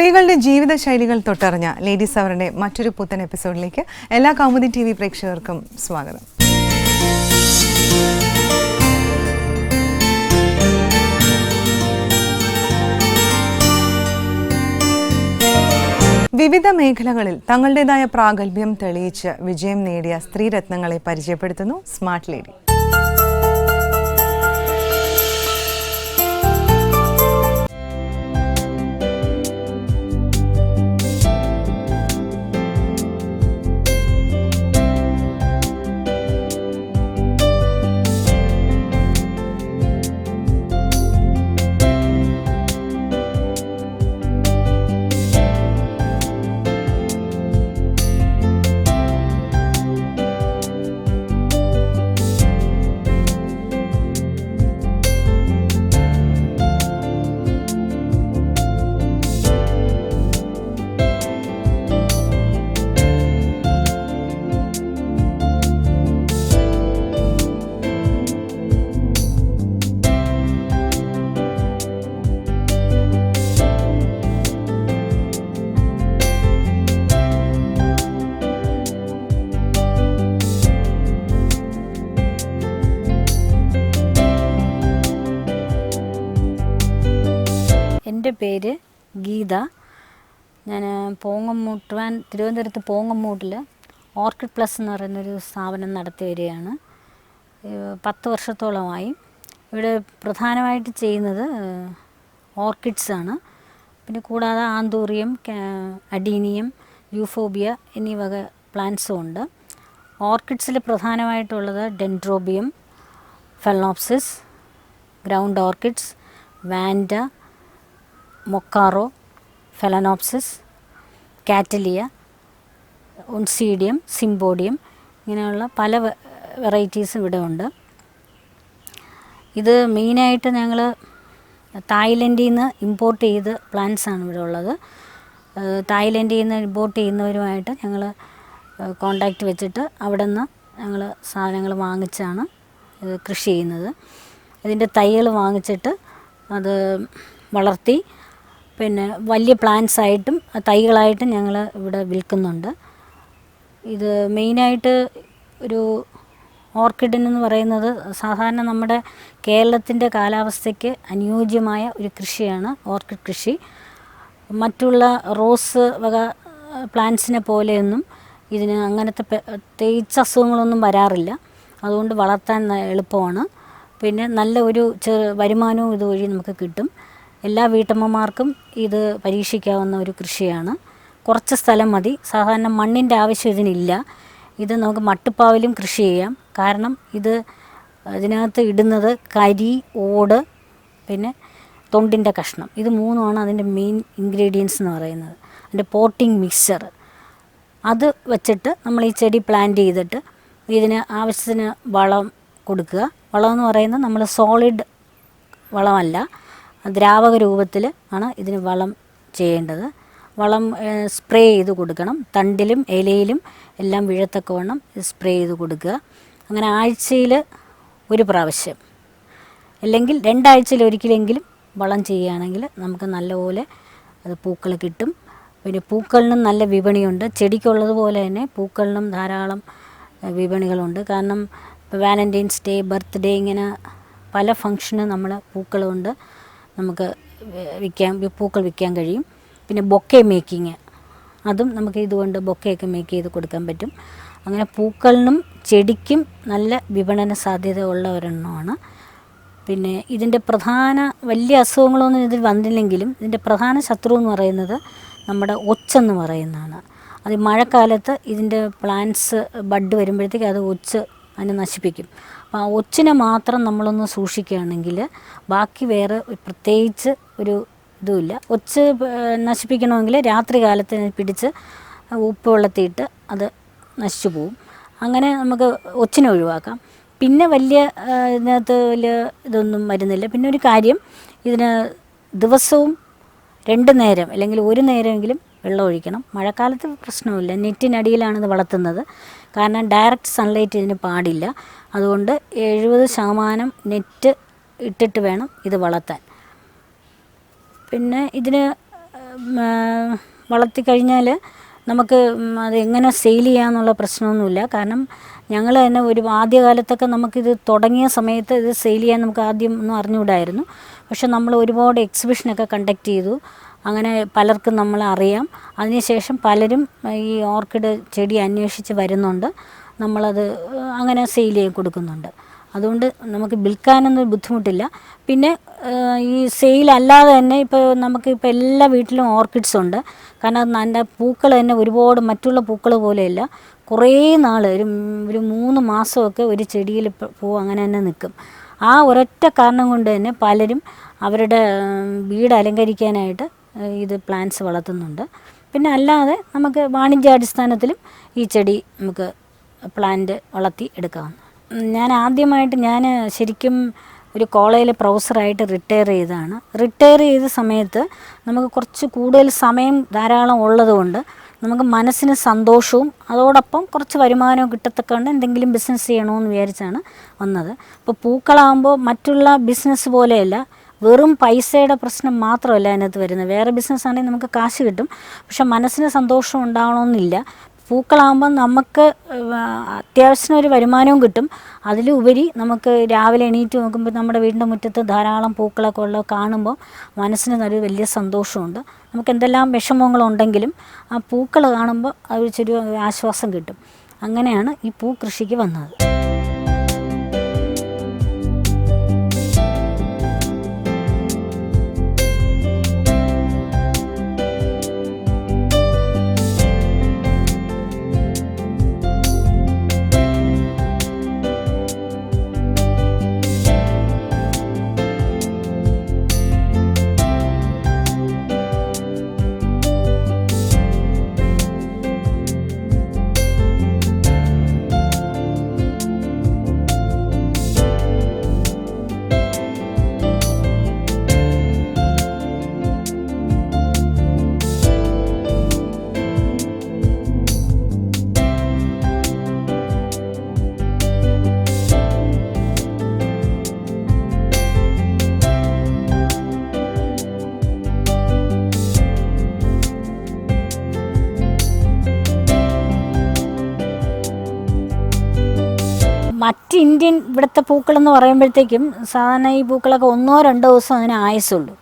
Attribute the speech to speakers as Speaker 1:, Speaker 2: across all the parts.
Speaker 1: സ്ത്രീകളുടെ ജീവിതശൈലികൾ തൊട്ടറിഞ്ഞ ലേഡീസ് അവറിന്റെ മറ്റൊരു പുത്തൻ എപ്പിസോഡിലേക്ക് എല്ലാ കൗമുദി TV പ്രേക്ഷകർക്കും സ്വാഗതം. വിവിധ മേഖലകളിൽ തങ്ങളുടേതായ പ്രാഗൽഭ്യം തെളിയിച്ച് വിജയം നേടിയ സ്ത്രീരത്നങ്ങളെ പരിചയപ്പെടുത്തുന്നു സ്മാർട്ട് ലേഡി.
Speaker 2: എൻ്റെ പേര് ഗീത. ഞാൻ തിരുവനന്തപുരത്ത് പോങ്ങമ്മൂട്ടിൽ ഓർക്കിഡ് പ്ലസ് എന്ന് പറയുന്നൊരു സ്ഥാപനം നടത്തി വരികയാണ്. 10 വർഷത്തോളമായി. ഇവിടെ പ്രധാനമായിട്ട് ചെയ്യുന്നത് ഓർക്കിഡ്സാണ്. പിന്നെ കൂടാതെ ആന്തൂറിയം, അഡീനിയം, യൂഫോബിയ എന്നീ വക പ്ലാന്റ്സും ഉണ്ട്. ഓർക്കിഡ്സിൽ പ്രധാനമായിട്ടുള്ളത് dendrobium, phalaenopsis, ground orchids, vanda, mokara, phalaenopsis, cattleya, oncidium, cymbidium, ഇങ്ങനെയുള്ള പല വെറൈറ്റീസ് ഇവിടെ ഉണ്ട്. ഇത് മെയിനായിട്ട് ഞങ്ങൾ തായ്ലൻഡിൽ നിന്ന് ഇമ്പോർട്ട് ചെയ്ത് പ്ലാന്റ്സാണ് ഇവിടെ ഉള്ളത്. തായ്ലൻഡിൽ നിന്ന് ഇമ്പോർട്ട് ചെയ്യുന്നവരുമായിട്ട് ഞങ്ങൾ കോണ്ടാക്റ്റ് വെച്ചിട്ട് അവിടെ നിന്ന് ഞങ്ങൾ സാധനങ്ങൾ വാങ്ങിച്ചാണ് ഇത് കൃഷി ചെയ്യുന്നത്. ഇതിൻ്റെ തൈകൾ വാങ്ങിച്ചിട്ട് അത് വളർത്തി പിന്നെ വലിയ പ്ലാന്റ്സ് ആയിട്ടും തൈകളായിട്ടും ഞങ്ങൾ ഇവിടെ വിൽക്കുന്നുണ്ട്. ഇത് മെയിനായിട്ട് ഒരു ഓർക്കിഡിനെന്ന് പറയുന്നത് സാധാരണ നമ്മുടെ കേരളത്തിൻ്റെ കാലാവസ്ഥയ്ക്ക് അനുയോജ്യമായ ഒരു കൃഷിയാണ് ഓർക്കിഡ് കൃഷി. മറ്റുള്ള റോസ് വക പ്ലാന്റ്സിനെ പോലെയൊന്നും ഇതിന് അങ്ങനത്തെ പ്രത്യേകിച്ച് അസുഖങ്ങളൊന്നും വരാറില്ല. അതുകൊണ്ട് വളർത്താൻ എളുപ്പമാണ്. പിന്നെ നല്ല ഒരു വരുമാനവും ഇതുവഴി നമുക്ക് കിട്ടും. എല്ലാ വീട്ടമ്മമാർക്കും ഇത് പരീക്ഷിക്കാവുന്ന ഒരു കൃഷിയാണ്. കുറച്ച് സ്ഥലം മതി. സാധാരണ മണ്ണിൻ്റെ ആവശ്യം ഇതിനില്ല. ഇത് നമുക്ക് മട്ടുപ്പാവിലും കൃഷി ചെയ്യാം. കാരണം ഇതിനകത്ത് ഇടുന്നത് കരി, ഓട്, പിന്നെ തൊണ്ടിൻ്റെ കഷ്ണം. ഇത് മൂന്നുമാണ് അതിൻ്റെ മെയിൻ ഇൻഗ്രീഡിയൻസ് എന്ന് പറയുന്നത്. അതിൻ്റെ പോട്ടിംഗ് മിക്സ്ചർ അത് വെച്ചിട്ട് നമ്മൾ ഈ ചെടി പ്ലാന്റ് ചെയ്തിട്ട് ഇതിന് ആവശ്യത്തിന് വളം കൊടുക്കുക. വളം എന്ന് പറയുന്നത് നമ്മൾ സോളിഡ് വളമല്ല, ദ്രാവക രൂപത്തിൽ ആണ് ഇതിന് വളം ചെയ്യേണ്ടത്. വളം സ്പ്രേ ചെയ്ത് കൊടുക്കണം. തണ്ടിലും ഇലയിലും എല്ലാം വീഴത്തക്കവണ്ണം സ്പ്രേ ചെയ്ത് കൊടുക്കുക. അങ്ങനെ ആഴ്ചയിൽ ഒരു പ്രാവശ്യം അല്ലെങ്കിൽ 2 ആഴ്ചയിൽ ഒരിക്കലെങ്കിലും വളം ചെയ്യുകയാണെങ്കിൽ നമുക്ക് നല്ലപോലെ അത് പൂക്കൾ കിട്ടും. പിന്നെ പൂക്കളിനും നല്ല വിപണിയുണ്ട്. ചെടിക്കുള്ളതുപോലെ തന്നെ പൂക്കളിനും ധാരാളം വിപണികളുണ്ട്. കാരണം വാലൻറ്റൈൻസ് ഡേ, ബർത്ത്ഡേ, ഇങ്ങനെ പല ഫങ്ഷന് നമ്മൾ പൂക്കൾ കൊണ്ട് നമുക്ക് പൂക്കൾ വിൽക്കാൻ കഴിയും. പിന്നെ ബൊക്കെ മേക്കിങ്, അതും നമുക്ക് ഇതുകൊണ്ട് ബൊക്കെയൊക്കെ മേക്ക് ചെയ്ത് കൊടുക്കാൻ പറ്റും. അങ്ങനെ പൂക്കളിനും ചെടിക്കും നല്ല വിപണന സാധ്യത ഉള്ള ഒരെണ്ണമാണ്. പിന്നെ ഇതിൻ്റെ വലിയ അസുഖങ്ങളൊന്നും ഇതിൽ വന്നില്ലെങ്കിലും ഇതിൻ്റെ പ്രധാന ശത്രു എന്ന് പറയുന്നത് നമ്മുടെ ഒച്ചെന്ന് പറയുന്നതാണ്. അത് മഴക്കാലത്ത് ഇതിൻ്റെ പ്ലാന്റ്സ് ബഡ് വരുമ്പോഴത്തേക്ക് അത് അതിനെ നശിപ്പിക്കും. അപ്പോൾ ആ ഒച്ചിനെ മാത്രം നമ്മളൊന്ന് സൂക്ഷിക്കുകയാണെങ്കിൽ ബാക്കി വേറെ പ്രത്യേകിച്ച് ഒരു ഇതുമില്ല. ഒച്ച് നശിപ്പിക്കണമെങ്കിൽ രാത്രി കാലത്ത് പിടിച്ച് ഉപ്പ് വെള്ളത്തിയിട്ട് അത് നശിച്ചു പോവും. അങ്ങനെ നമുക്ക് ഒച്ചിനെ ഒഴിവാക്കാം. പിന്നെ ഇതിനകത്ത് വലിയ ഇതൊന്നും വരുന്നില്ല. പിന്നെ ഒരു കാര്യം, ഇതിന് ദിവസവും 2 നേരം അല്ലെങ്കിൽ 1 നേരമെങ്കിലും വെള്ളം ഒഴിക്കണം. മഴക്കാലത്ത് പ്രശ്നമില്ല. നെറ്റിനടിയിലാണിത് വളർത്തുന്നത്. കാരണം ഡയറക്റ്റ് സൺലൈറ്റ് ഇതിന് പാടില്ല. അതുകൊണ്ട് 70% നെറ്റ് ഇട്ടിട്ട് വേണം ഇത് വളർത്താൻ. പിന്നെ ഇതിന് വളർത്തി കഴിഞ്ഞാൽ നമുക്ക് അത് എങ്ങനെ സെയിൽ ചെയ്യാമെന്നുള്ള പ്രശ്നമൊന്നുമില്ല. കാരണം ഞങ്ങൾ തന്നെ ഒരു ആദ്യകാലത്തൊക്കെ നമുക്കിത് തുടങ്ങിയ സമയത്ത് ഇത് സെയിൽ ചെയ്യാൻ നമുക്ക് ആദ്യം ഒന്നും അറിഞ്ഞുകൂടായിരുന്നു. പക്ഷെ നമ്മൾ ഒരുപാട് എക്സിബിഷനൊക്കെ കണ്ടക്ട് ചെയ്തു. അങ്ങനെ പലർക്കും നമ്മളെ അറിയാം. അതിനുശേഷം പലരും ഈ ഓർക്കിഡ് ചെടി അന്വേഷിച്ച് വരുന്നുണ്ട്. നമ്മളത് അങ്ങനെ സെയിൽ ചെയ്ത് കൊടുക്കുന്നുണ്ട്. അതുകൊണ്ട് നമുക്ക് വിൽക്കാനൊന്നും ബുദ്ധിമുട്ടില്ല. പിന്നെ ഈ സെയിലല്ലാതെ തന്നെ ഇപ്പോൾ നമുക്കിപ്പോൾ എല്ലാ വീട്ടിലും ഓർക്കിഡ്സ് ഉണ്ട്. കാരണം അതിൻ്റെ പൂക്കൾ തന്നെ ഒരുപാട് മറ്റുള്ള പൂക്കൾ പോലെയല്ല, കുറേ നാൾ ഒരു 3 മാസമൊക്കെ ഒരു ചെടിയിൽ പൂ അങ്ങനെ തന്നെ നിൽക്കും. ആ ഒരൊറ്റ കാരണം കൊണ്ട് തന്നെ പലരും അവരുടെ വീട് അലങ്കരിക്കാനായിട്ട് ഇത് പ്ലാന്റ്സ് വളർത്തുന്നുണ്ട്. പിന്നെ അല്ലാതെ നമുക്ക് വാണിജ്യാടിസ്ഥാനത്തിലും ഈ ചെടി നമുക്ക് പ്ലാന്റ് വളർത്തി എടുക്കാവുന്നതാണ്. ഞാൻ ശരിക്കും ഒരു കോളേജിൽ പ്രൊഫസറായിട്ട് റിട്ടയർ ചെയ്തതാണ്. റിട്ടയർ ചെയ്ത സമയത്ത് നമുക്ക് കുറച്ച് കൂടുതൽ സമയം ധാരാളം ഉള്ളതുകൊണ്ട് നമുക്ക് മനസ്സിന് സന്തോഷവും അതോടൊപ്പം കുറച്ച് വരുമാനവും കിട്ടത്തക്കൊണ്ട് എന്തെങ്കിലും ബിസിനസ് ചെയ്യണമെന്ന് വിചാരിച്ചാണ് വന്നത്. ഇപ്പോൾ പൂക്കളാകുമ്പോൾ മറ്റുള്ള ബിസിനസ് പോലെയല്ല, വെറും പൈസയുടെ പ്രശ്നം മാത്രമല്ല അതിനകത്ത് വരുന്നത്. വേറെ ബിസിനസ് ആണെങ്കിൽ നമുക്ക് കാശ് കിട്ടും, പക്ഷെ മനസ്സിന് സന്തോഷം ഉണ്ടാവണമെന്നില്ല. പൂക്കളാകുമ്പം നമുക്ക് അത്യാവശ്യം ഒരു വരുമാനവും കിട്ടും. അതിലുപരി നമുക്ക് രാവിലെ എണീറ്റ് നോക്കുമ്പോൾ നമ്മുടെ വീടിൻ്റെ മുറ്റത്ത് ധാരാളം പൂക്കളൊക്കെ ഉള്ള കാണുമ്പോൾ മനസ്സിന് ഒരു വലിയ സന്തോഷമുണ്ട്. നമുക്ക് എന്തെല്ലാം വിഷമങ്ങളുണ്ടെങ്കിലും ആ പൂക്കൾ കാണുമ്പോൾ അത് ചെറിയ ആശ്വാസം കിട്ടും. അങ്ങനെയാണ് ഈ പൂ കൃഷിക്ക് വന്നത്. മറ്റ് ഇന്ത്യൻ ഇവിടുത്തെ പൂക്കളെന്ന് പറയുമ്പോഴത്തേക്കും സാധാരണ ഈ പൂക്കളൊക്കെ 1-2 ദിവസം അതിന് ആയുസുള്ളൂ.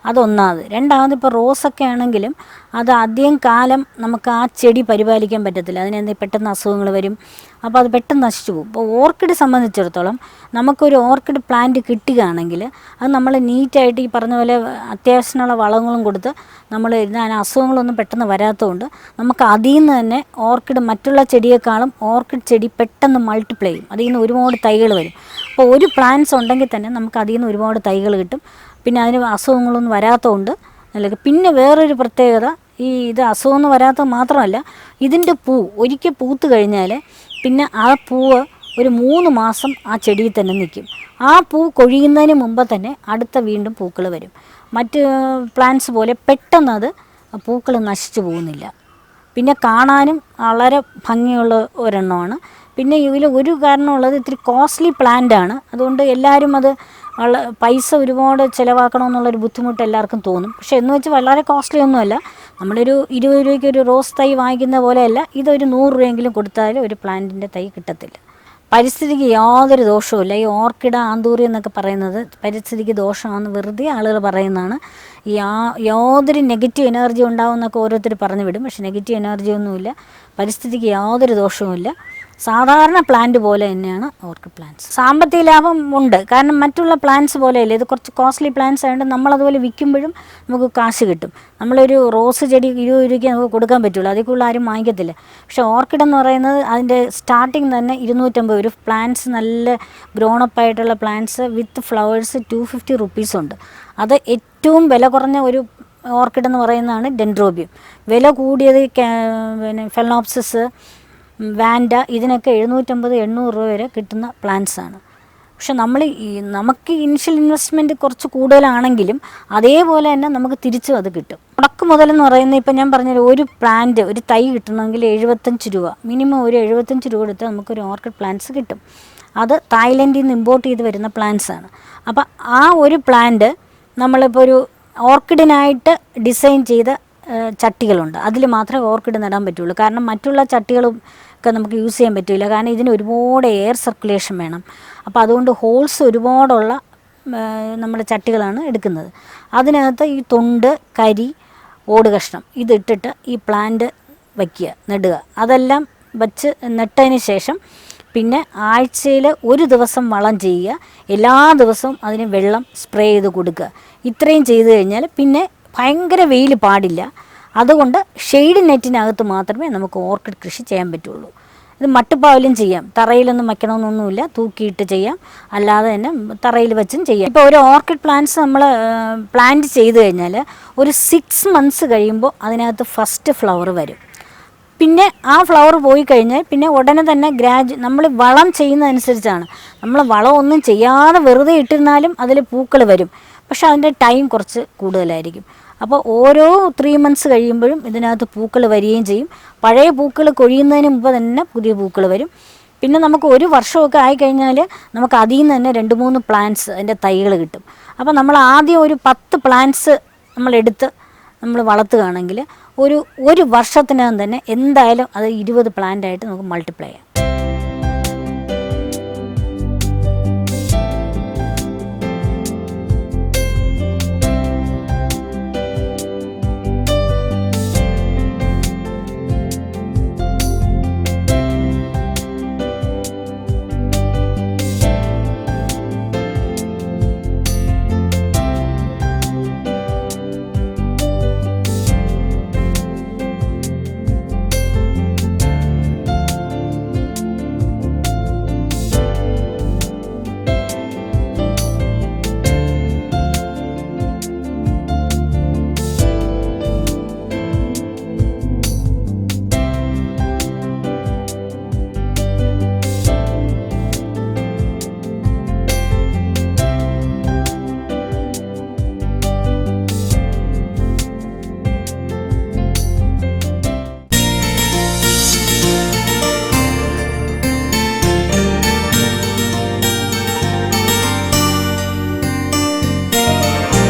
Speaker 2: അതൊന്നാമത്. രണ്ടാമത് ഇപ്പോൾ റോസൊക്കെ ആണെങ്കിലും അത് അധികം കാലം നമുക്ക് ആ ചെടി പരിപാലിക്കാൻ പറ്റത്തില്ല. അതിനെന്തെങ്കിലും പെട്ടെന്ന് അസുഖങ്ങൾ വരും, അപ്പോൾ അത് പെട്ടെന്ന് നശിച്ചു പോകും. ഇപ്പോൾ ഓർക്കിഡ് സംബന്ധിച്ചിടത്തോളം നമുക്കൊരു ഓർക്കിഡ് പ്ലാന്റ് കിട്ടുകയാണെങ്കിൽ അത് നമ്മൾ നീറ്റായിട്ട് ഈ പറഞ്ഞ പോലെ അത്യാവശ്യമുള്ള വളങ്ങളും കൊടുത്ത് നമ്മൾ അതിന് അസുഖങ്ങളൊന്നും പെട്ടെന്ന് വരാത്തതുകൊണ്ട് നമുക്ക് അതിൽ നിന്ന് തന്നെ ഓർക്കിഡ് മറ്റുള്ള ചെടിയേക്കാളും ഓർക്കിഡ് ചെടി പെട്ടെന്ന് മൾട്ടിപ്ലൈ ചെയ്യും. അതിൽ നിന്ന് ഒരുപാട് തൈകൾ വരും. അപ്പോൾ ഒരു പ്ലാന്റ്സ് ഉണ്ടെങ്കിൽ തന്നെ നമുക്ക് അതിൽ നിന്ന് ഒരുപാട് തൈകൾ കിട്ടും. പിന്നെ അതിന് അസുഖങ്ങളൊന്നും വരാത്തതുകൊണ്ട് നല്ല. പിന്നെ വേറൊരു പ്രത്യേകത, ഇത് അസുഖമൊന്നും വരാത്തത് മാത്രമല്ല, ഇതിൻ്റെ പൂ ഒരിക്കൽ പൂത്ത് കഴിഞ്ഞാൽ പിന്നെ ആ പൂവ് ഒരു 3 മാസം ആ ചെടിയിൽ തന്നെ നിൽക്കും. ആ പൂ കൊഴിയുന്നതിന് മുമ്പ് തന്നെ അടുത്ത വീണ്ടും പൂക്കൾ വരും. മറ്റ് പ്ലാന്റ്സ് പോലെ പെട്ടെന്ന് അത് പൂക്കൾ നശിച്ചു പോകുന്നില്ല. പിന്നെ കാണാനും വളരെ ഭംഗിയുള്ള ഒരെണ്ണമാണ്. പിന്നെ ഇതിൽ ഒരു കാരണമുള്ളത് ഇത്തിരി കോസ്റ്റ്ലി പ്ലാന്റാണ്. അതുകൊണ്ട് എല്ലാവരും അത് പൈസ ഒരുപാട് ചിലവാക്കണമെന്നുള്ളൊരു ബുദ്ധിമുട്ട് എല്ലാവർക്കും തോന്നും. പക്ഷേ എന്ന് വെച്ച് വളരെ കോസ്റ്റ്ലി ഒന്നുമല്ല. നമ്മളൊരു 20 രൂപയ്ക്ക് ഒരു റോസ് തൈ വാങ്ങിക്കുന്ന പോലെയല്ല. ഇതൊരു 100 രൂപയെങ്കിലും കൊടുത്താൽ ഒരു പ്ലാന്റിൻ്റെ തൈ കിട്ടത്തില്ല. പരിസ്ഥിതിക്ക് യാതൊരു ദോഷവുമില്ല. ഈ ഓർക്കിഡ് ആന്തൂറി എന്നൊക്കെ പറയുന്നത് പരിസ്ഥിതിക്ക് ദോഷമാണെന്ന് വെറുതെ ആളുകൾ പറയുന്നതാണ്. യാതൊരു നെഗറ്റീവ് എനർജി ഉണ്ടാവുമെന്നൊക്കെ ഓരോരുത്തർ പറഞ്ഞു വിടും. പക്ഷേ നെഗറ്റീവ് എനർജി ഒന്നുമില്ല. പരിസ്ഥിതിക്ക് യാതൊരു ദോഷവുമില്ല. സാധാരണ പ്ലാന്റ് പോലെ തന്നെയാണ് ഓർക്കിഡ് പ്ലാന്റ്സ്. സാമ്പത്തിക ലാഭം ഉണ്ട്. കാരണം മറ്റുള്ള പ്ലാന്റ്സ് പോലെയല്ല, ഇത് കുറച്ച് കോസ്റ്റ്ലി പ്ലാന്റ്സ് ആയതുകൊണ്ട് നമ്മളതുപോലെ വിൽക്കുമ്പോഴും നമുക്ക് കാശ് കിട്ടും. നമ്മളൊരു റോസ് ചെടി 20 രൂപയ്ക്ക് നമുക്ക് കൊടുക്കാൻ പറ്റുള്ളൂ, അതിൽ കൂടുതൽ ആരും വാങ്ങിക്കത്തില്ല. പക്ഷേ ഓർക്കിഡ് എന്ന് പറയുന്നത് അതിൻ്റെ സ്റ്റാർട്ടിങ് തന്നെ 250. ഒരു പ്ലാന്റ്സ് നല്ല ഗ്രോണപ്പായിട്ടുള്ള പ്ലാന്റ്സ് വിത്ത് ഫ്ലവേഴ്സ് 250 റുപ്പീസ് ഉണ്ട്. അത് ഏറ്റവും വില കുറഞ്ഞ ഒരു ഓർക്കിഡ് എന്ന് പറയുന്നതാണ് ഡെൻഡ്രോബിയം. വില കൂടിയത് പിന്നെ ഫെലനോപ്സിസ്, വാൻഡ, ഇതിനൊക്കെ 750-800 രൂപ വരെ കിട്ടുന്ന പ്ലാന്റ്സാണ്. പക്ഷെ നമുക്ക് ഇനിഷ്യൽ ഇൻവെസ്റ്റ്മെൻറ്റ് കുറച്ച് കൂടുതലാണെങ്കിലും അതേപോലെ തന്നെ നമുക്ക് തിരിച്ചും അത് കിട്ടും. മുടക്ക് മുതലെന്ന് പറയുന്നത് ഇപ്പം ഞാൻ പറഞ്ഞ ഒരു പ്ലാന്റ്, ഒരു തൈ കിട്ടണമെങ്കിൽ 75 രൂപ, മിനിമം ഒരു 75 രൂപ കൊടുത്താൽ നമുക്കൊരു ഓർക്കിഡ് പ്ലാന്റ്സ് കിട്ടും. അത് തായ്ലൻഡിൽ നിന്ന് ഇമ്പോർട്ട് ചെയ്ത് വരുന്ന പ്ലാന്റ്സാണ്. അപ്പം ആ ഒരു പ്ലാന്റ് നമ്മളിപ്പോൾ ഒരു ഓർക്കിഡിനായിട്ട് ഡിസൈൻ ചെയ്ത ചട്ടികളുണ്ട്. അതിൽ മാത്രമേ ഓർക്കിഡ് നടാൻ പറ്റുള്ളൂ. കാരണം മറ്റുള്ള ചട്ടികളും ഒക്കെ നമുക്ക് യൂസ് ചെയ്യാൻ പറ്റില്ല. കാരണം ഇതിന് ഒരുപാട് എയർ സർക്കുലേഷൻ വേണം. അപ്പോൾ അതുകൊണ്ട് ഹോൾസ് ഒരുപാടുള്ള നമ്മുടെ ചട്ടികളാണ് എടുക്കുന്നത്. അതിനകത്ത് ഈ തൊണ്ട്, കരി, ഓട് കഷ്ണം ഇതിട്ടിട്ട് ഈ പ്ലാന്റ് വയ്ക്കുക, നടുക. അതെല്ലാം വച്ച് നട്ടതിന് ശേഷം പിന്നെ ആഴ്ചയിൽ ഒരു ദിവസം വളം ചെയ്യുക, എല്ലാ ദിവസവും അതിന് വെള്ളം സ്പ്രേ ചെയ്ത് കൊടുക്കുക. ഇത്രയും ചെയ്തു കഴിഞ്ഞാൽ പിന്നെ ഭയങ്കര വെയിൽ പാടില്ല. അതുകൊണ്ട് ഷെയ്ഡ് നെറ്റിനകത്ത് മാത്രമേ നമുക്ക് ഓർക്കിഡ് കൃഷി ചെയ്യാൻ പറ്റുള്ളൂ. ഇത് മട്ടുപ്പാവിലും ചെയ്യാം, തറയിലൊന്നും വയ്ക്കണമെന്നൊന്നുമില്ല, തൂക്കിയിട്ട് ചെയ്യാം, അല്ലാതെ തന്നെ തറയിൽ വെച്ചും ചെയ്യാം. ഇപ്പോൾ ഒരു ഓർക്കിഡ് പ്ലാന്റ്സ് നമ്മൾ പ്ലാന്റ് ചെയ്ത് കഴിഞ്ഞാൽ ഒരു 6 months കഴിയുമ്പോൾ അതിനകത്ത് ഫസ്റ്റ് ഫ്ലവർ വരും. പിന്നെ ആ ഫ്ലവർ പോയി കഴിഞ്ഞാൽ പിന്നെ ഉടനെ തന്നെ നമ്മൾ വളം ചെയ്യുന്നതനുസരിച്ചാണ്. നമ്മൾ വളം ഒന്നും ചെയ്യാതെ വെറുതെ ഇട്ടിരുന്നാലും അതിൽ പൂക്കൾ വരും. പക്ഷെ അതിൻ്റെ ടൈം കുറച്ച് കൂടുതലായിരിക്കും. അപ്പോൾ ഓരോ 3 months കഴിയുമ്പോഴും ഇതിനകത്ത് പൂക്കൾ വരികയും ചെയ്യും. പഴയ പൂക്കൾ കൊഴിയുന്നതിന് മുമ്പ് തന്നെ പുതിയ പൂക്കൾ വരും. പിന്നെ നമുക്ക് ഒരു വർഷമൊക്കെ ആയിക്കഴിഞ്ഞാൽ നമുക്ക് അതിൽ നിന്ന് തന്നെ 2-3 പ്ലാന്റ്സ് അതിൻ്റെ തൈകൾ കിട്ടും. അപ്പോൾ നമ്മൾ ആദ്യം ഒരു 10 പ്ലാന്റ്സ് നമ്മളെടുത്ത് നമ്മൾ വളർത്തുകയാണെങ്കിൽ ഒരു വർഷത്തിനകം തന്നെ എന്തായാലും അത് 20 പ്ലാന്റായിട്ട് നമുക്ക് മൾട്ടിപ്ലൈ ചെയ്യാം.